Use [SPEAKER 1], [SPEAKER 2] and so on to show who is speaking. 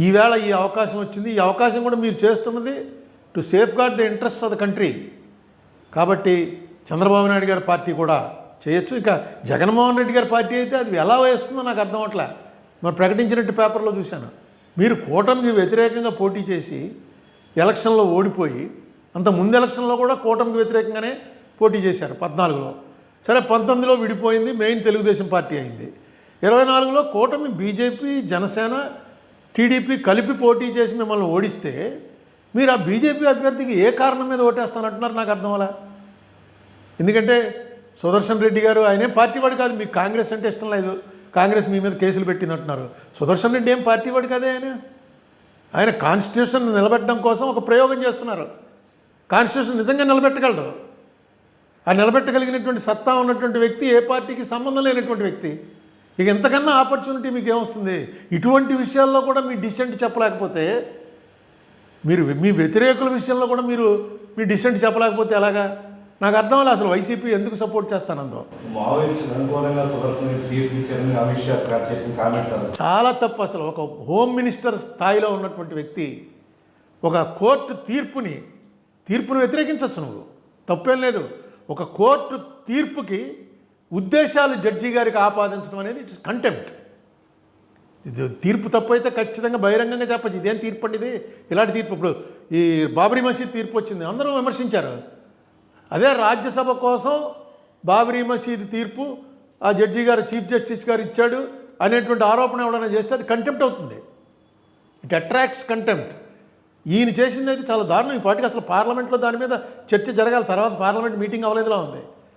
[SPEAKER 1] ఈవేళ ఈ అవకాశం వచ్చింది. ఈ అవకాశం కూడా మీరు చేస్తున్నది to safeguard the interest of the country. కాబట్టి చంద్రబాబు నాయుడు గారి పార్టీ కూడా చేయొచ్చు. ఇంకా జగన్మోహన్ రెడ్డి గారి పార్టీ అయితే అది ఎలా వేస్తుందో నాకు అర్థం అవట్లే. మరి ప్రకటించినట్టు పేపర్లో చూశాను. మీరు కూటమికి వ్యతిరేకంగా పోటీ చేసి ఎలక్షన్లో ఓడిపోయి, అంత ముందు ఎలక్షన్లో కూడా కూటమికి వ్యతిరేకంగానే పోటీ చేశారు 14లో. సరే 19లో విడిపోయింది, మెయిన్ తెలుగుదేశం పార్టీ అయింది. 24లో కూటమి బీజేపీ, జనసేన, టీడీపీ కలిపి పోటీ చేసి మిమ్మల్ని ఓడిస్తే మీరు ఆ బీజేపీ అభ్యర్థికి ఏ కారణం మీద ఓటేస్తానంటున్నారు నాకు అర్థం అలా. ఎందుకంటే సుదర్శన్ రెడ్డి గారు ఆయనే పార్టీ వాడు కాదు, మీకు కాంగ్రెస్ అంటే ఇష్టం లేదు, కాంగ్రెస్ మీ మీద కేసులు పెట్టింది అంటున్నారు. సుదర్శన్ రెడ్డి ఏం పార్టీ వాడు కాదే. ఆయన కాన్స్టిట్యూషన్ నిలబెట్టడం కోసం ఒక ప్రయోగం చేస్తున్నారు. కాన్స్టిట్యూషన్ నిజంగా నిలబెట్టగలడు. ఆ నిలబెట్టగలిగినటువంటి సత్తా ఉన్నటువంటి వ్యక్తి, ఏ పార్టీకి సంబంధం లేనటువంటి వ్యక్తి. ఇక ఎంతకన్నా ఆపర్చునిటీ మీకు ఏమొస్తుంది? ఇటువంటి విషయాల్లో కూడా మీ డిసెంట్ చెప్పలేకపోతే, మీరు మీ వ్యతిరేకుల విషయంలో కూడా మీరు మీ డిసెంట్ చెప్పలేకపోతే ఎలాగా? నాకు అర్థం అవ్వాలి అసలు వైసీపీ ఎందుకు సపోర్ట్ చేస్తానందో. చాలా తప్పు అసలు. ఒక హోమ్ మినిస్టర్ స్థాయిలో ఉన్నటువంటి వ్యక్తి ఒక కోర్టు తీర్పుని వ్యతిరేకించవచ్చు, నువ్వు తప్పేం లేదు. ఒక కోర్టు తీర్పుకి ఉద్దేశాలు జడ్జి గారికి ఆపాదించడం అనేది ఇట్స్ కంటెంప్ట్. ఇది తీర్పు తప్పు అయితే ఖచ్చితంగా బహిరంగంగా చెప్పచ్చు, ఇదేం తీర్పు అండి ఇది, ఇలాంటి తీర్పు. ఇప్పుడు ఈ బాబ్రీ మసీద్ తీర్పు వచ్చింది, అందరూ విమర్శించారు. అదే రాజ్యసభ కోసం బాబ్రీ మసీద్ తీర్పు ఆ జడ్జి గారు, చీఫ్ జస్టిస్ గారు ఇచ్చాడు అనేటువంటి ఆరోపణ ఎవరైనా చేస్తే అది కంటెంప్ట్ అవుతుంది. It attracts contempt. ఈయన చేసింది అయితే చాలా దారుణం. ఈ పార్టీకి అసలు పార్లమెంట్లో దాని మీద చర్చ జరగాలి. తర్వాత పార్లమెంట్ మీటింగ్ అవ్వలేదులా ఉంది.